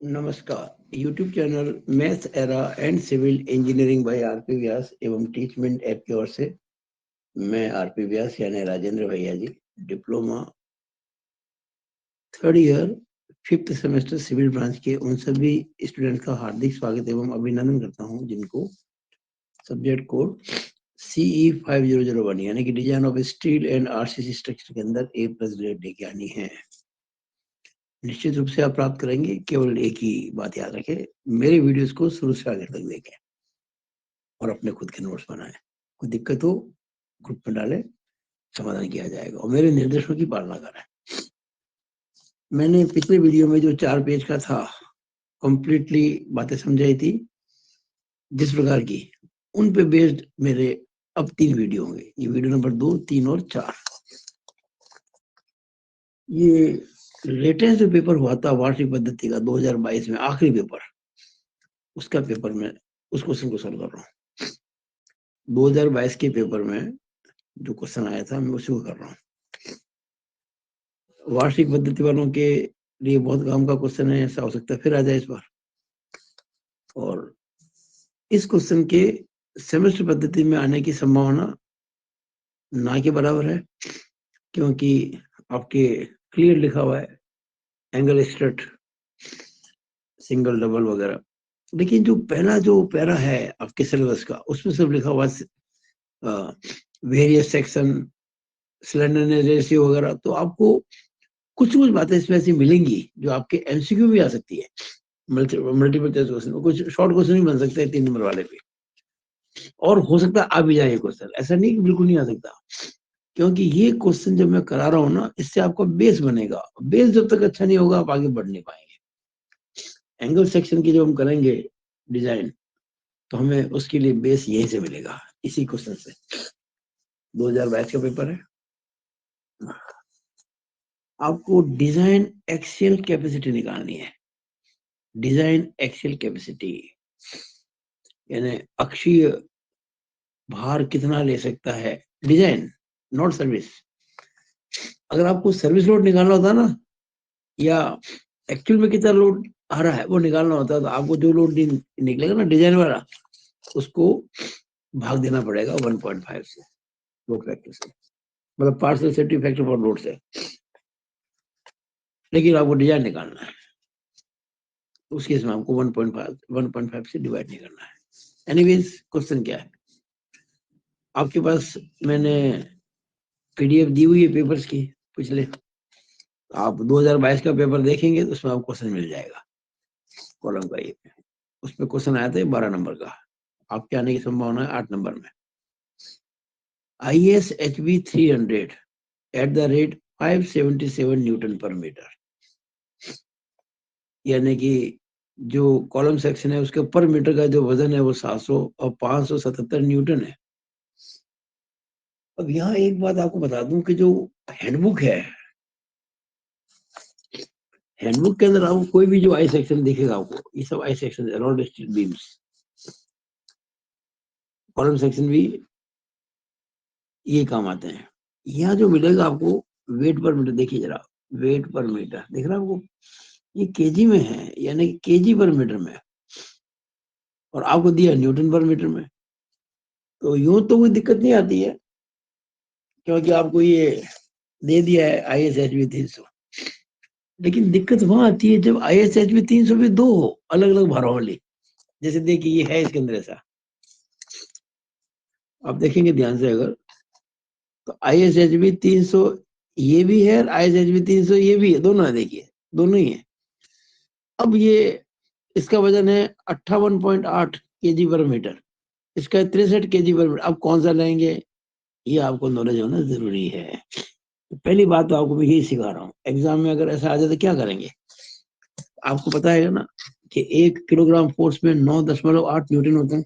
नमस्कार। YouTube channel math era and civil engineering by RP Vyas एवं Teachmint app की ओर से मैं आरपी व्यास यानी राजेंद्र भैया जी, diploma 3rd year 5th semester civil branch के उन सभी स्टूडेंट का हार्दिक स्वागत एवं अभिनंदन करता हूं जिनको सब्जेक्ट कोड CE 5001 यानी कि design of steel and RCC structure के अंदर A+ ग्रेड लेके आनी है। निश्चित रूप से आप प्राप्त करेंगे। केवल एक ही बात याद रखें, मेरे वीडियोस को शुरू से आगे तक देखें और अपने खुद के नोट्स बनाएं। कोई दिक्कत हो ग्रुप में डालें, समाधान किया जाएगा और मेरे निर्देशों की पालना करें। मैंने पिछले वीडियो में जो 4 पेज का था कंप्लीटली बातें समझाई थी जिस प्रकार की, उन पे बेस्ड मेरे अब 3 वीडियो होंगे। ये वीडियो नंबर 2, 3 और 4। ये लेटेस्ट जो पेपर हुआ था वार्षिक पद्धति का 2022 में आखिरी पेपर, उसका पेपर में उस क्वेश्चन को सॉल्व कर रहा हूँ। 2022 के पेपर में जो क्वेश्चन आया था मैं उसी को कर रहा हूँ। वार्षिक पद्धति वालों के लिए बहुत काम का क्वेश्चन है, ऐसा हो सकता है फिर आ जाए इस बार। और इस क्वेश्चन के सेमेस्टर पद्धति में आने की संभावना ना के बराबर है, क्योंकि आपके क्लियर लिखा हुआ है एंगल स्ट्रेट, सिंगल डबल वगैरह। लेकिन जो पहला जो पैरा है आपके सिलेबस का, उसमें सब लिखा हुआ वेरियस सेक्शन, स्लेंडरनेस रेशियो वगैरह। तो आपको कुछ बातें इसमें ऐसी मिलेंगी जो आपके एमसीक्यू भी आ सकती है। मल्टीपल चॉइस क्वेश्चन, कुछ शॉर्ट क्वेश्चन भी बन सकते हैं 3 नंबर वाले पे, और हो सकता है आ भी जाए क्वेश्चन। ऐसा नहीं कि बिल्कुल नहीं आ सकता, क्योंकि ये क्वेश्चन जब मैं करा रहा हूँ ना, इससे आपका बेस बनेगा। बेस जब तक अच्छा नहीं होगा आप आगे बढ़ नहीं पाएंगे। एंगल सेक्शन की जब हम करेंगे डिजाइन, तो हमें उसके लिए बेस यहीं से मिलेगा, इसी क्वेश्चन से। 2022 का पेपर है। आपको डिजाइन एक्सियल कैपेसिटी निकालनी है। डिजाइन एक्सियल कैपेसिटी यानी अक्षीय भार कितना ले सकता है डिजाइन, नॉट सर्विस। अगर आपको सर्विस लोड निकालना होता ना, या एक्चुअल में कितना लोड आ रहा है वो निकालना होता है, तो आपको जो लोड निकलेगा ना डिजाइन वाला, उसको भाग देना पड़ेगा 1.5 से, लोड फैक्टर से, मतलब partial safety factor for load से। लेकिन आपको डिजाइन निकालना है, उस केस में आपको 1.5 से डिवाइड नहीं करना है। एनीवेज, क्वेश्चन क्या है आपके पास? मैंने पीडीएफ दी हुई है पेपर्स की पिछले। आप 2022 का पेपर देखेंगे तो उसमें आपको क्वेश्चन मिल जाएगा कॉलम का। ये उसमें क्वेश्चन आया था 12 नंबर का, आपके आने की संभावना है 8 नंबर में। ISHB 300 at the rate 577 Newton पर मीटर, यानी कि जो कॉलम सेक्शन है उसके पर मीटर का जो वजन है वो 700 और 577 न्यूटन है। अब यहाँ एक बात आपको बता दूं कि जो हैंडबुक है, हैंडबुक के अंदर आपको कोई भी जो आई सेक्शन दिखेगा, आपको ये सब I section around steel beams, column section भी ये काम आते हैं। यहाँ जो मिलेगा आपको वेट पर मीटर, देखिए जरा, वेट पर मीटर दिख रहा है आपको? ये केजी में है, यानी कि केजी पर मीटर में, और आपको दिया न्यूटन पर मीटर में। तो यूं तो कोई दिक्कत नहीं आती है, क्योंकि आपको ये दे दिया है ISHB 300। लेकिन दिक्कत वहां आती है जब ISHB 300 भी दो हो अलग अलग भारों वाली। जैसे देखिए ये है इसके अंदर ऐसा, आप देखेंगे ध्यान से अगर, तो ISHB 300 ये भी है और ISHB 300 ये भी है, दोनों है, देखिए दोनों ही है। अब ये इसका वजन है 58.8 केजी पर मीटर, इसका 63 केजी पर मीटर। अब कौन सा लेंगे ये आपको नॉलेज होना जरूरी है। तो पहली बात तो आपको मैं यही सिखा रहा हूँ, एग्जाम में अगर ऐसा आ जाए तो क्या करेंगे। आपको पता है ना कि 1 किलोग्राम फोर्स में 9.8 न्यूटन होते हैं।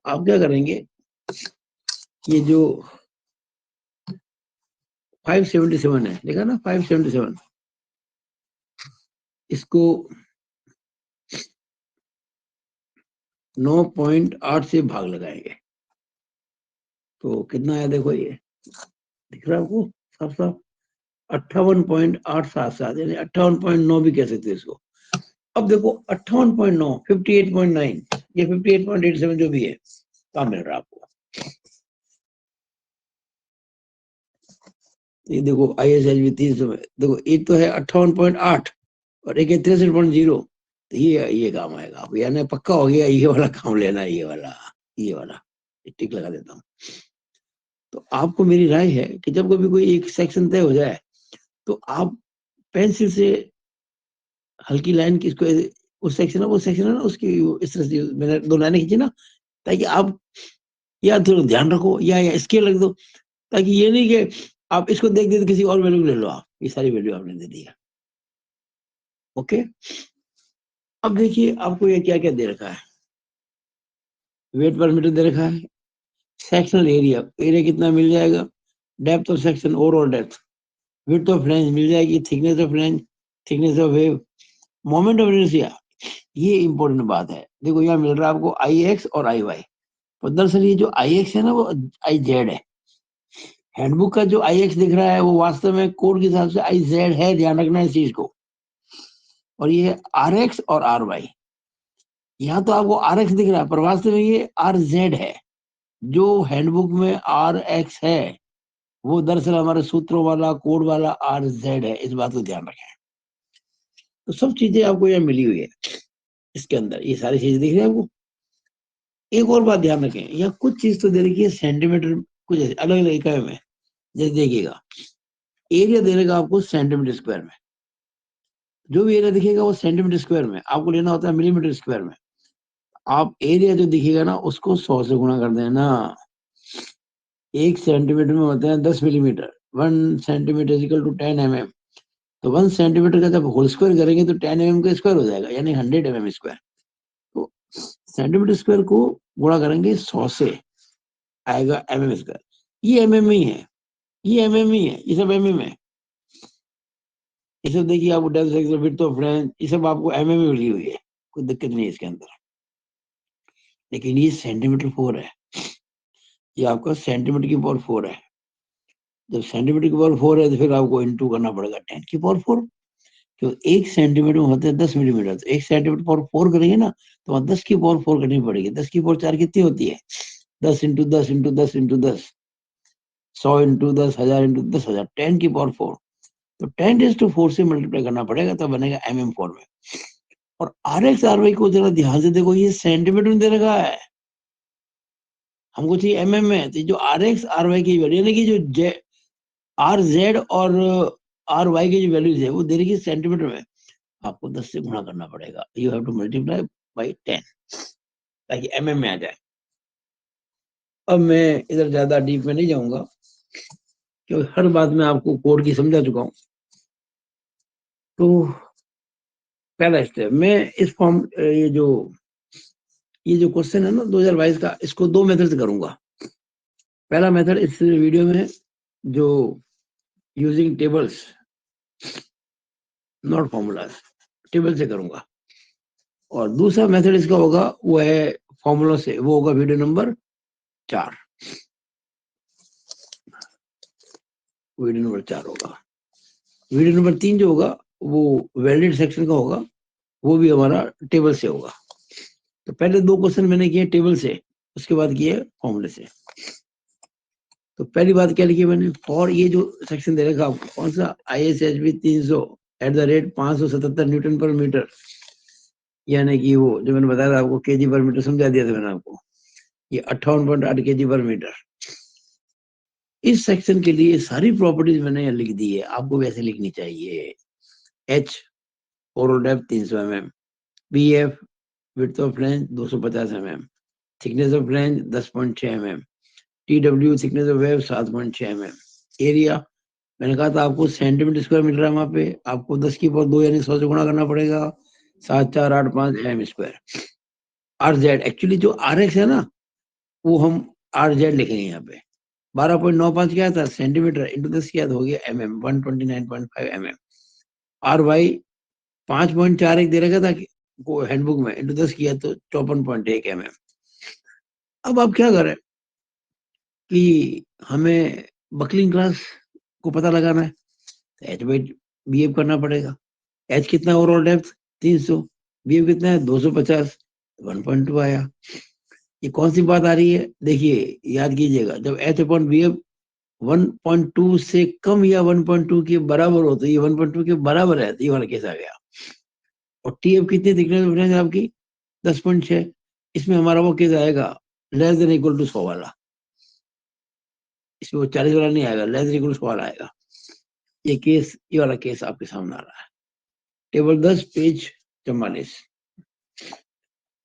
आप क्या करेंगे, ये जो 577 है, देखा ना 577, इसको 9.8 से भाग लगाएंगे तो कितना है, देखो ये दिख रहा है आपको साफ साफ, 58.877, यानी 58.9 भी कह सकते हैं इसको। अब देखो 58.9, 58.9 ये 58.87 जो भी है काम मिल रहा है आपको। ये देखो ISHB 300 में देखो एक तो है 58.8 और एक है 63.0, तो ये काम आएगा आप, यानी पक्का हो गया ये वाला काम लेना है, ये वाला टिक लगा देता हूँ। तो आपको मेरी राय है कि जब कभी कोई एक सेक्शन तय हो जाए तो आप पेंसिल से हल्की लाइन की इसको उस सेक्शन है ना उसकी इस तरह से मैंने 2 लाइनें खींची ना, ताकि आप या थोड़ा ध्यान रखो या स्केल रख दो, ताकि ये नहीं कि आप इसको देख देते किसी और वैल्यू ले लो, आप ये सारी वैल्यू आपने दे दी है। ओके, अब देखिए आपको ये क्या क्या दे रखा है। वेट पर मीटर दे रखा है, सेक्शनल एरिया, एरिया कितना मिल जाएगा, depth of section, overall depth, width of flange मिल जाएगी, thickness of flange, thickness of web, moment of inertia. ये इंपॉर्टेंट बात है। देखो यहाँ मिल रहा है आपको IX और IY, तो दरअसल ये जो IX है ना वो IZ है। हैंडबुक का जो IX दिख रहा है वो वास्तव में कोड के हिसाब से IZ है, ध्यान रखना इस चीज को। और ये RX और RY, यहाँ तो आपको RX दिख रहा है पर वास्तव में ये RZ है। जो हैंडबुक में RX है वो दरअसल हमारे सूत्रों वाला कोड वाला RZ है, इस बात को ध्यान रखें। तो सब चीजें आपको यहाँ मिली हुई है इसके अंदर, ये सारी चीजें दिख रही है आपको। एक और बात ध्यान रखें, यहाँ कुछ चीज तो दे रखी है सेंटीमीटर, कुछ अलग अलग इकाई में। जैसे देखिएगा एरिया दे देगा आपको सेंटीमीटर स्क्वायर में, जो भी एरिया दिखेगा वो सेंटीमीटर स्क्वायर में, आपको लेना होता है मिलीमीटर स्क्वायर में। आप एरिया जो दिखेगा ना उसको 100 से गुणा कर देना। 1 सेंटीमीटर में होते हैं 10 millimetre, 1 centimetre equal to 10 mm। तो 1 सेंटीमीटर का जब होल स्क्वायर करेंगे तो 10 mm का स्क्वायर हो जाएगा, यानी 100 mm स्क्वायर। तो सेंटीमीटर स्क्वायर को गुणा करेंगे 100 से, आएगा mm स्क्वायर। ये mm ही है, ये mm ही है, ये सब mm है। ये सब देखिए आपको depth section, width of flange, ये सब आपको mm में मिली हुई है, कोई दिक्कत नहीं है इसके अंदर। लेकिन ये सेंटीमीटर 4 है, ये आपका सेंटीमीटर की पावर 4 है। जब सेंटीमीटर की पावर 4 है तो फिर आपको इंटू करना पड़ेगा 10 की पावर 4, तो 1 सेंटीमीटर में होते हैं 10 मिलीमीटर, तो 1 सेंटीमीटर पावर 4 करेंगे ना तो वहां 10 की पावर 4 करनी पड़ेगी। 10 की पावर 4 कितनी होती है, 10 into 10 into 10 into 10, 100 into 10, 1000 into 10,000, 10 की पावर 4। तो 10⁴ से मल्टीप्लाई करना पड़ेगा तब बनेगा mm4 में। और RX RY को जरा ध्यान से देखो, ये सेंटीमीटर में दे रखा है, हमको चाहिए में। तो जो RX RY की वैल्यू, यानी कि जो RZ और RY की जो वैल्यूज है वो दे रखी है सेंटीमीटर में, आपको 10 से गुणा करना पड़ेगा। You have to multiply by 10 ताकि में आ जाए। अब मैं इधर ज्यादा डीप में नहीं जाऊंगा क्योंकि हर बात में आपको कोड की समझा चुका हूं। तो पहला स्टेप, मैं इस फॉर्म ये जो क्वेश्चन है ना 2022 का, इसको 2 मेथड से करूंगा। पहला मेथड इस वीडियो में जो using tables not formulas, table से करूंगा। और दूसरा मेथड इसका होगा वो है फॉर्मूला से, वो होगा वीडियो नंबर 4, वीडियो नंबर 4 होगा। वीडियो नंबर 3 जो होगा वो वैलिड सेक्शन का होगा, वो भी हमारा टेबल से होगा। तो पहले 2 क्वेश्चन मैंने किए टेबल से, उसके बाद किए फॉर्मूले से। तो पहली बात क्या लिखी मैंने, फॉर ये जो सेक्शन दे रखा आपको कौन सा, ISHB 300 @ 577 न्यूटन पर मीटर, यानी कि वो जो मैंने बताया था आपको केजी पर मीटर, समझा दिया था मैंने आपको, ये 58.8 केजी पर मीटर। इस सेक्शन के लिए सारी प्रॉपर्टीज मैंने यहाँ लिख दी है, आपको वैसे लिखनी चाहिए। H overall depth 300 mm, BF width of flange 250 mm, thickness of flange 10.6 mm, TW thickness of wave 7.6 mm। Area मैंने कहा था आपको सेंटीमीटर स्क्वायर मिल रहा है, वहां पे आपको 10 की पावर 2 यानी 100 से गुणा करना पड़ेगा, 7485 mm स्क्वायर। RZ एक्चुअली जो RX है ना वो हम RZ लिखेंगे यहाँ पे, 12.95 क्या था सेंटीमीटर इंटू 10 किया तो हो गया mm, 129.5 mm। RY 5.41 दे रखा था वो हैंडबुक में, इंटू 10 किया तो 54.1 mm। अब आप क्या करें कि हमें बकलिंग क्लास को पता लगाना है, तो H बाई BF करना पड़ेगा। H कितना ओवरऑल डेप्थ 300, BF कितना है 250, 1.2 आया। ये कौन सी बात आ रही है, देखिए याद कीजिएगा, जब H अपॉन BF 1.2 से कम या 1.2 के बराबर हो तो ये 1.2 के बराबर है, तो ये वाला केस आ गया। और TF कितनी थिकनेस है आपकी 10.6, इसमें हमारा वो केस आएगा लेस देन इक्वल टू 100 वाला, इसमें वो 40 वाला नहीं आएगा, लेस देन इक्वल टू 100 वाला आएगा। ये केस, ये वाला केस आपके सामने आ रहा है। टेबल 10 पेज 44,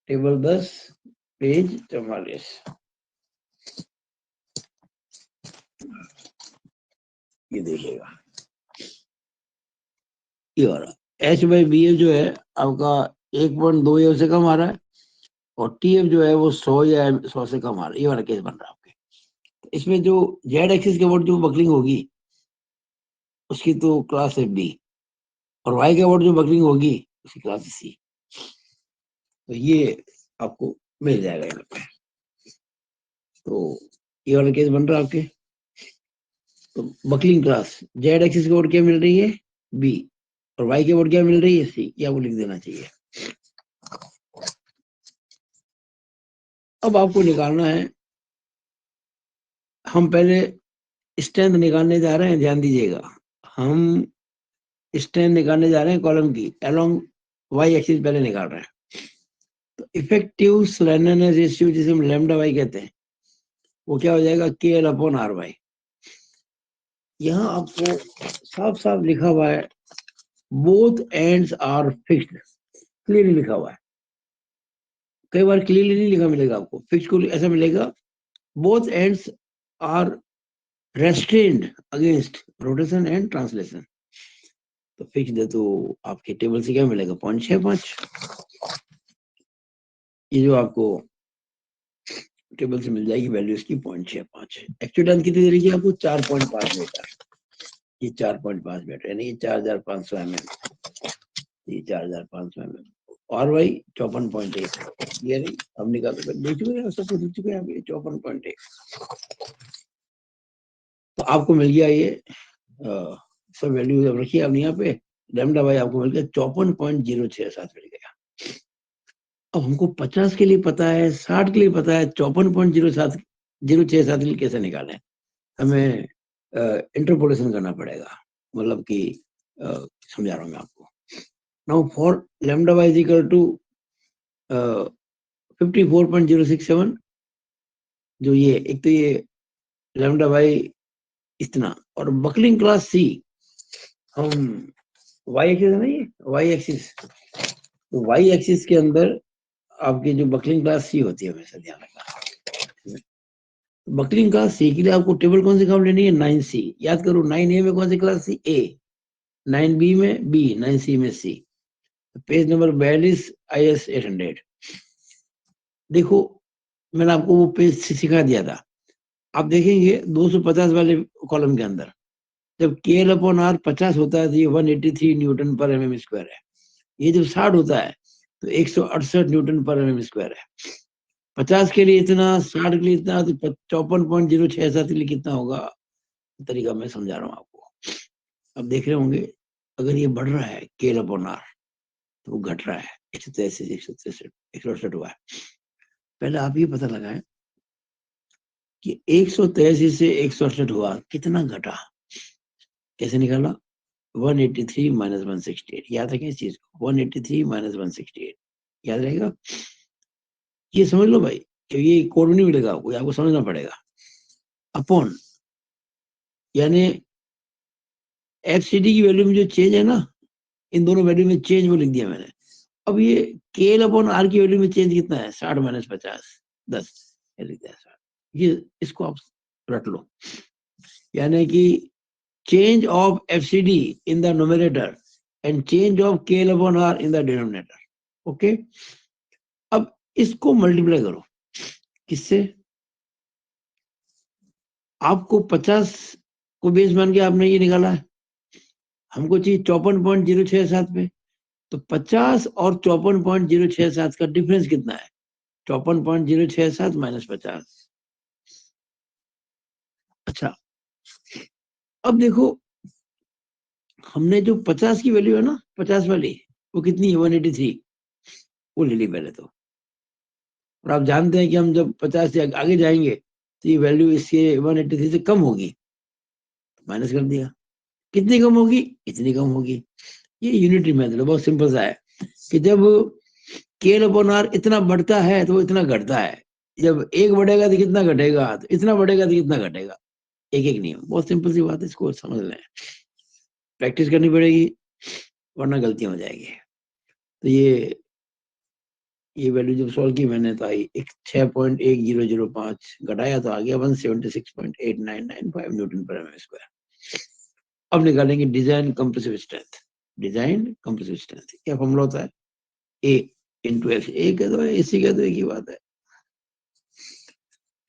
टेबल 10 पेज 44, ये देखिएगा, ये वाला H/BF जो है आपका 1.2 से कम आ रहा है, और TF जो है वो 100 या 100 से कम आ रहा है, ये वाला केस बन रहा है आपके। इसमें जो जेड एक्सिस के ऊपर जो बकलिंग होगी उसकी तो क्लास है B, और Y के ऊपर जो बकलिंग होगी उसकी क्लास है C। तो ये आपको मिल जाएगा यहाँ पे। तो ये वाला केस बन रहा है आपके। तो बकलिंग क्लास जेड एक्सिस के ऊपर क्या मिल रही है B, और Y के ऊपर क्या मिल रही है C, ये आपको लिख देना चाहिए। अब आपको निकालना है, हम पहले स्ट्रेंथ निकालने जा रहे हैं, ध्यान दीजिएगा, हम स्ट्रेंथ निकालने जा रहे हैं कॉलम की अलोंग वाई एक्सिस पहले निकाल रहे हैं। तो इफेक्टिव स्लैंडरनेस रेशियो जिसे हम लैम्डा वाई कहते हैं, वो क्या हो जाएगा KL अपॉन RY। यहाँ आपको साफ साफ लिखा हुआ है both ends are fixed, clearly लिखा हुआ है। कई बार क्लियरली नहीं लिखा मिलेगा आपको, फिक्स को ऐसा मिलेगा both ends are restrained against rotation and translation. तो फिक्स है, तो आपके टेबल से क्या मिलेगा 0.65। ये जो आपको टेबल से मिल जाएगी वैल्यू इसकी 0.65। एक्चुअल लेंथ कितनी दे रही है आपको 4.5 मीटर, ये 4.5 मीटर यानी ये 4500 mm, ये 4500 mm, और भाई 54.1, ये नहीं हम निकाल देख चुके हैं, सब कुछ लिख चुके हैं, 54.1। तो आपको मिल गया ये सब वैल्यू जब रखिए आपने यहाँ पे, लैम्डा वाई आपको मिल गया 54.067 मिल गया। अब हमको 50 के लिए पता है, 60 के लिए पता है, 54.067 के लिए कैसे निकालें, हमें इंटरपोलेशन करना पड़ेगा, मतलब कि समझा रहा हूँ मैं आपको। Now for lambda Y is equal to 54.067, जो ये एक तो ये लैम्डा वाई इतना, और बकलिंग क्लास C, हम वाई एक्सिस है ना, ये वाई एक्सिस, तो वाई एक्सिस के अंदर आपकी जो बकलिंग क्लास C होती है, हमेशा ध्यान रखना। बकलिंग क्लास C के लिए आपको टेबल कौन सी काम लेनी है 9C, याद करो 9A में कौन सी क्लास थी A, 9B में B, 9C में C। Page number 42 IS 800। देखो मैंने आपको वो पेज सिखा दिया था, आप देखेंगे 250 वाले कॉलम के अंदर जब KL अपॉन R 50 होता है तो ये 183 न्यूटन पर mm स्क्वायर है। ये जब 60 होता है तो 168 न्यूटन पर mm स्क्वायर है। 50 के लिए इतना, 60 के लिए इतना, तो 54.067 के लिए कितना होगा, तरीका मैं समझा रहा हूँ आपको। अब देख रहे होंगे अगर ये बढ़ रहा है KL अपॉन R तो वो घट रहा है 163, 163, 168 हुआ है। पहले आप ये पता लगाएं कि 183 से 168 हुआ, कितना घटा, कैसे निकाला 183 माइनस 168, याद रखें इस चीज को, 183 माइनस 168 याद रहेगा। ये समझ लो भाई, ये कोड नहीं मिलेगा आपको, आपको समझना पड़ेगा। अपॉन यानी FCD की वैल्यू में जो चेंज है ना, इन दोनों वैल्यू में चेंज वो लिख दिया मैंने। अब ये KL अपॉन R की वैल्यू में चेंज कितना है 60 माइनस 50, 10 लिख दिया 60। ये इसको आप रट लो, यानी कि change of FCD in the numerator and change of KL upon R in the denominator. Okay अब इसको मल्टीप्लाई करो किससे, आपको 50 को बेस मान के आपने ये निकाला है, हमको चाहिए 54.067 पे, तो 50 और 54.067 का डिफरेंस कितना है 54.067 माइनस 50। अच्छा अब देखो हमने जो 50 की वैल्यू है ना, 50 वाली वो कितनी है 183, वो ले ली पहले तो। और आप जानते हैं कि हम जब 50 से आगे जाएंगे तो ये वैल्यू इससे 183 से कम होगी, माइनस कर दिया। कितनी कम होगी? इतनी कम होगी। ये यूनिटरी मेथड बहुत सिंपल सा है कि जब KL/R इतना बढ़ता है तो वो इतना घटता है, जब 1 बढ़ेगा तो कितना घटेगा, तो इतना बढ़ेगा तो कितना घटेगा। एक एक नियम, बहुत सिंपल सी बात है, इसको समझ लें। प्रैक्टिस करनी पड़ेगी वरना गलतियां हो जाएगी। तो ये वैल्यू जब सॉल्व की मैंने तो आई 6.1005, घटाया तो आ गया 176.8995 न्यूटन पर एमएम स्क्वायर। अब निकालेंगे design compressive strength. Design compressive strength क्या फॉर्मूला होता है? ए इंटू एफ। ए कह दो, एसी कह दो, एक ही बात है।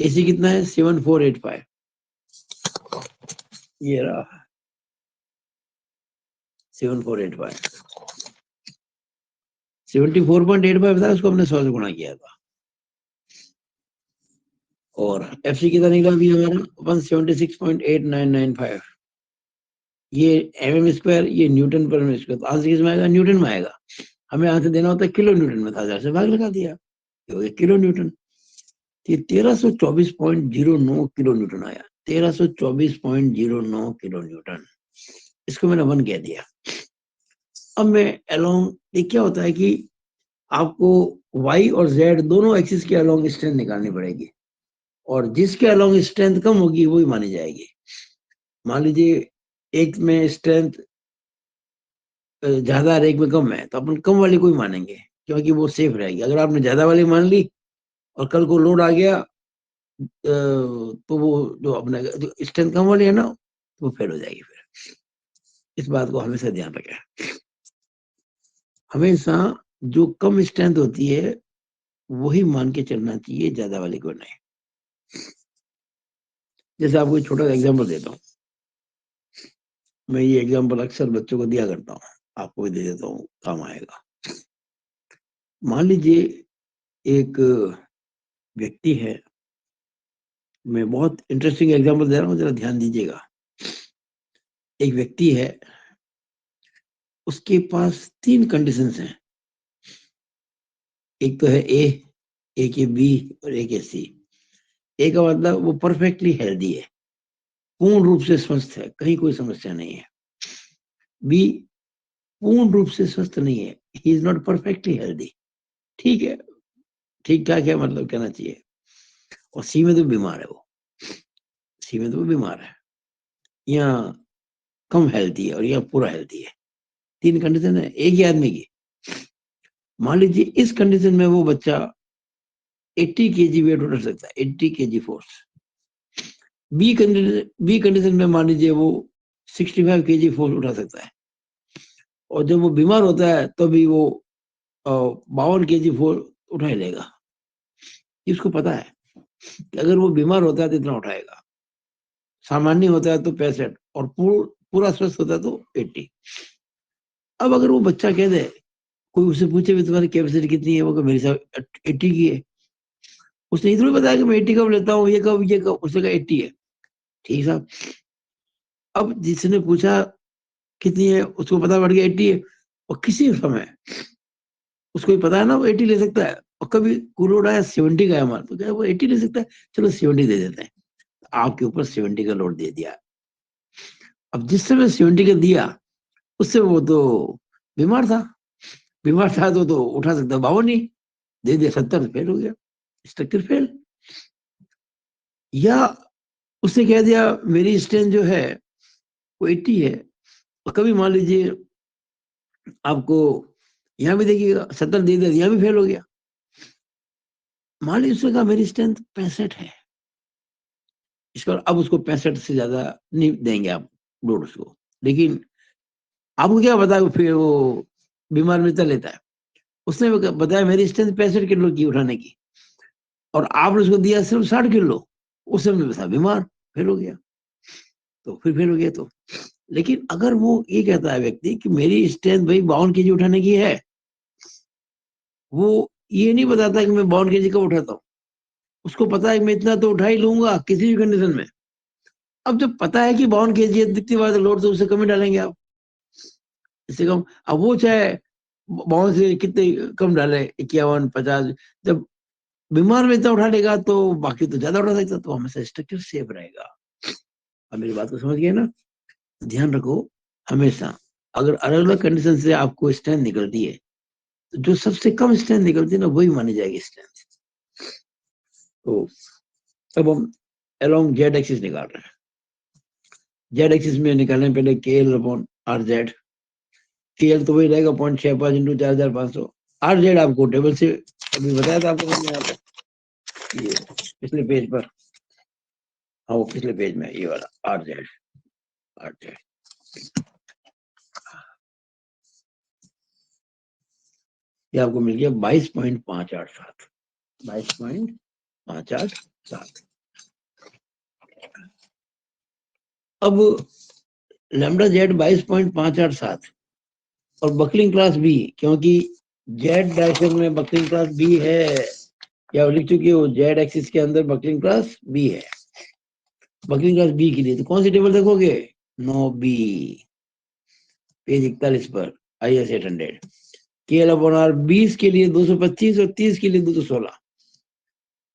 एसी कितना है? 7485। ये रहा 7485। 74.85 था, उसको हमने 100 से गुणा किया था। और एफसी कितना निकला भी हमारा? 176.8995। ये एमएम स्क्वायर, ये न्यूटन पर एमएम स्क्वायर। तो आंसर किस में आएगा? न्यूटन में आएगा। हमें आंसर देना होता है किलो न्यूटन में, 1000 से भाग लगा दिया, ये हो गया किलो न्यूटन। ये 1324.09 किलो न्यूटन आया। 1324.09 किलो न्यूटन, इसको मैंने 1 कह दिया। अब मैं अलोंग, ये क्या होता है कि आपको y और z दोनों एक्सिस के अलोंग स्ट्रेंथ निकालनी पड़ेगी, और जिसके अलोंग स्ट्रेंथ कम होगी वही मानी जाएगी। मान लीजिए एक में स्ट्रेंथ ज्यादा और एक में कम है, तो अपन कम वाली को ही मानेंगे क्योंकि वो सेफ रहेगी। अगर आपने ज्यादा वाली मान ली और कल को लोड आ गया तो वो जो अपने स्ट्रेंथ कम वाली है ना, वो फेल हो जाएगी। फिर इस बात को हमेशा ध्यान रखें। हमेशा जो कम स्ट्रेंथ होती है वही मान के चलना चाहिए, ज्यादा वाले को नहीं। जैसे आपको एक छोटा सा एग्जाम्पल देता हूँ। मैं ये एग्जाम्पल अक्सर बच्चों को दिया करता हूँ, आपको भी दे देता हूँ, काम आएगा। मान लीजिए एक व्यक्ति है, मैं बहुत इंटरेस्टिंग एग्जाम्पल दे रहा हूँ, जरा ध्यान दीजिएगा। एक व्यक्ति है, उसके पास 3 कंडीशंस हैं। एक तो है ए, एक है बी और एक है सी। ए का मतलब वो परफेक्टली हेल्दी है, पूर्ण रूप से स्वस्थ है, कहीं कोई समस्या नहीं है। बी पूर्ण रूप से स्वस्थ नहीं है, he is not perfectly healthy, ठीक है, ठीक ठाक है, मतलब कहना चाहिए। और सी में तो बीमार है वो, सी में तो वो बीमार है, यहाँ कम हेल्दी है और यहाँ पूरा हेल्दी है। 3 कंडीशन है एक ही आदमी की। मान लीजिए इस कंडीशन में वो बच्चा 80 kg वेट उठा सकता है, 80 kg फोर्स। बी कंडीशन में मान लीजिए वो 65 kg फोर्स उठा सकता है, और जब वो बीमार होता है तो भी वो 52 kg फोर्स उठा ही लेगा। इसको पता है कि अगर वो बीमार होता है तो इतना उठाएगा, सामान्य होता है तो 65, और पूरा स्वस्थ होता है तो 80। अब अगर वो बच्चा कह दे, कोई उससे पूछे भी तुम्हारी कैपेसिटी कितनी है, वो कहे मेरे साथ 80 की है, उसने इतना बताया कि मैं 80 कब लेता हूँ, ये कब, उसने कहा 80 है, ठीक साहब। अब जिसने पूछा कितनी है, उसको पता पड़ गया 80 है, और किसी समय उसको भी पता है ना वो 80 ले सकता है, और कभी लोड आया 70 का है हमारा, तो क्या वो 80 ले सकता है, चलो 70 दे देते हैं। आपके ऊपर 70 का लोड दे दिया। अब जिस समय 70 का दिया, उससे वो तो बीमार था, बीमार था तो उठा सकता, 52 नहीं दे दिया, 70 फेल हो गया, स्ट्रक्चर फेल। या उसने कह दिया मेरी स्ट्रेंथ जो है वो 80 है, और कभी मान लीजिए आपको यहाँ भी देखिएगा 70 दे दिया, यहाँ भी फेल हो गया। मान लीजिए उसने कहा मेरी स्ट्रेंथ 65 है, इसका अब उसको 65 से ज्यादा नहीं देंगे आप लोड उसको, लेकिन आपको क्या पता है फिर वो बीमार मिलता लेता है। उसने बताया मेरी स्ट्रेंथ 65 किलो की उठाने की, और आपने उसको दिया सिर्फ 60 किलो, उस समय था बीमार, फेल हो गया, तो फिर फेल हो गया। तो लेकिन अगर वो ये कहता है व्यक्ति कि मेरी स्ट्रेंथ भाई 52 kg उठाने की है, वो ये नहीं बताता कि मैं 52 kg कब उठाता हूँ, उसको पता है कि मैं इतना तो उठा ही लूंगा किसी भी कंडीशन में। अब जब पता है कि 52 kg है, दिखती बात लोड, तो उससे कम ही डालेंगे आप, इससे कम। अब वो चाहे बाउंस कितने कम डाले, 51, 50। जब बीमार में इतना उठा लेगा तो बाकी तो ज्यादा उठा सकता, तो हमेशा स्ट्रक्चर सेफ रहेगा। अब मेरी बात को समझ गए ना? ध्यान रखो, हमेशा अगर अलग अलग कंडीशन से आपको स्ट्रेंथ निकलती है, तो जो सबसे कम स्ट्रेंथ निकलती है ना, वही मानी जाएगी स्ट्रेंथ। तो अब हम अलोंग जेड एक्सिस निकाल रहे हैं। जेड एक्सिस में निकालने पहले के एल अपॉन आर जेड। के एल तो वही रहेगा 0.65 इंटू 4500। आर जेड आपको टेबल से अभी बताया था आपको, समझ में आता है ये पिछले पेज पर। हाँ, वो पिछले पेज में ये वाला आर जेड। आर जेड ये आपको मिल गया 22.587। 22.587। अब लैम्डा जेड 22.587 और बकलिंग क्लास बी, क्योंकि जेड डायरेक्शन में बकलिंग क्लास बी है, या लिख चुकी हो, जेड एक्सिस के अंदर बकलिंग क्लास बी है। बकलिंग क्लास बी के लिए तो कौन सी टेबल देखोगे? 9B, पेज 41 पर, IS 800। केएल अपॉन आर 20 के लिए 225 और 30 के लिए 216।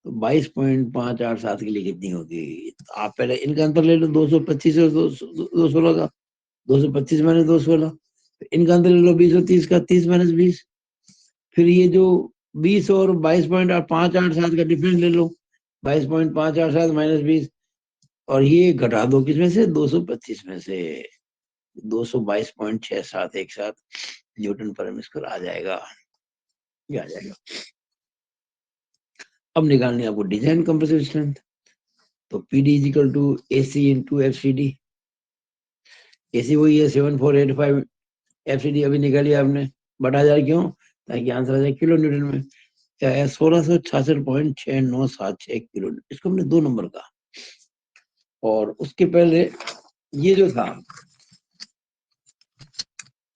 तो 22.587 के लिए कितनी होगी? तो आप पहले इनका अंतर ले लो, 225 और 216 का। 225 माइनस 216। इनका अंतर ले लो 20 और 30 का, 30 माइनस 20। फिर ये जो 20 और 22.587 का डिफरेंस ले लो, 22.587 माइनस 20, और ये घटा दो किसमें से? 225 में से। 222.67 एक साथ न्यूटन पर मीटर आ जाएगा, ये आ जाएगा। अब निकालनी है आपको डिजाइन कंप्रेसिव स्ट्रेंथ। तो PD is equal to AC into FCD। AC वही है 7485, FCD अभी निकाली आपने, बटा 1000 क्यों? ताकि आंसर आ जाए किलो न्यूटन में। क्या है? 1666.6976 किलो। इसको हमने 2 नंबर का, और उसके पहले ये जो था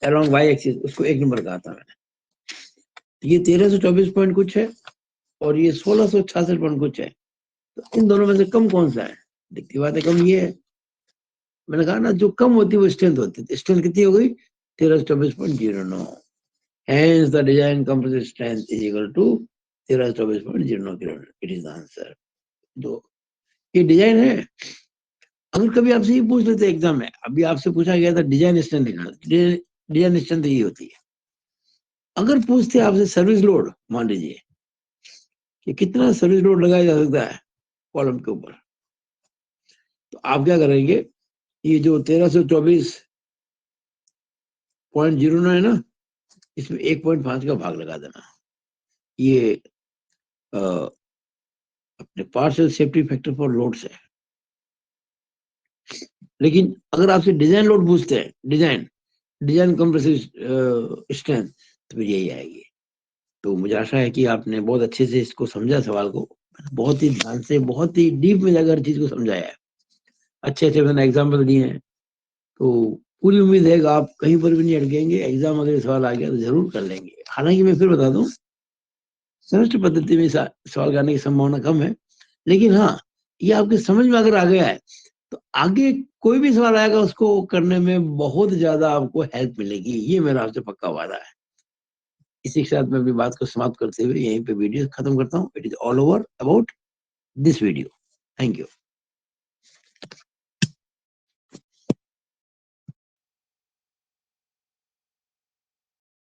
अलोंग वाई एक्सिस, उसको 1 नंबर का था मैंने। ये 1324 पॉइंट कुछ है और ये 1666 पॉइंट कुछ है। तो इन दोनों में से कम कौन सा है? दिखती बात है, कम ये है। मैंने कहा ना, जो कम होती है वो स्ट्रेंथ होती है। स्ट्रेंथ कितनी हो गई? 1324.09। Hence the design composite strength is equal to 1324.09 kilo. It is the answer. तो ये डिजाइन है। अगर कभी आपसे ये पूछ लेते एग्जाम में, अभी आपसे पूछा गया था डिजाइन स्ट्रेंथ निकालना, डिजाइन स्ट्रेंथ ये होती है। अगर पूछते आपसे सर्विस लोड, मान लीजिए कि कितना सर्विस लोड लगाया जा सकता है कॉलम के ऊपर, तो आप क्या करेंगे? ये जो 1324.09 है ना, इसमें 1.5 का भाग लगा देना। ये अपने partial safety factor for load से। लेकिन अगर आपसे डिजाइन लोड पूछते हैं, डिजाइन कंप्रेसिव स्ट्रेंथ, तो फिर यही आएगी। तो मुझे आशा है कि आपने बहुत अच्छे से इसको समझा, सवाल को बहुत ही ध्यान से, बहुत ही डीप में जाकर चीज को समझाया है। अच्छे अच्छे मैंने एग्जाम्पल दिए हैं। तो पूरी उम्मीद है कि आप कहीं पर भी नहीं अटकेंगे। एग्जाम अगर सवाल आ गया तो जरूर कर लेंगे। हालांकि मैं फिर बता दूं, सेमेस्टर पद्धति में सवाल करने की संभावना कम है, लेकिन हाँ, ये आपके समझ में अगर आ गया है तो आगे कोई भी सवाल आएगा उसको करने में बहुत ज्यादा आपको हेल्प मिलेगी। ये मेरा आपसे पक्का वादा है। इसी के साथ मैं अपनी बात को समाप्त करते हुए यहीं पे वीडियो खत्म करता हूँ। It is all over about this video. Thank you.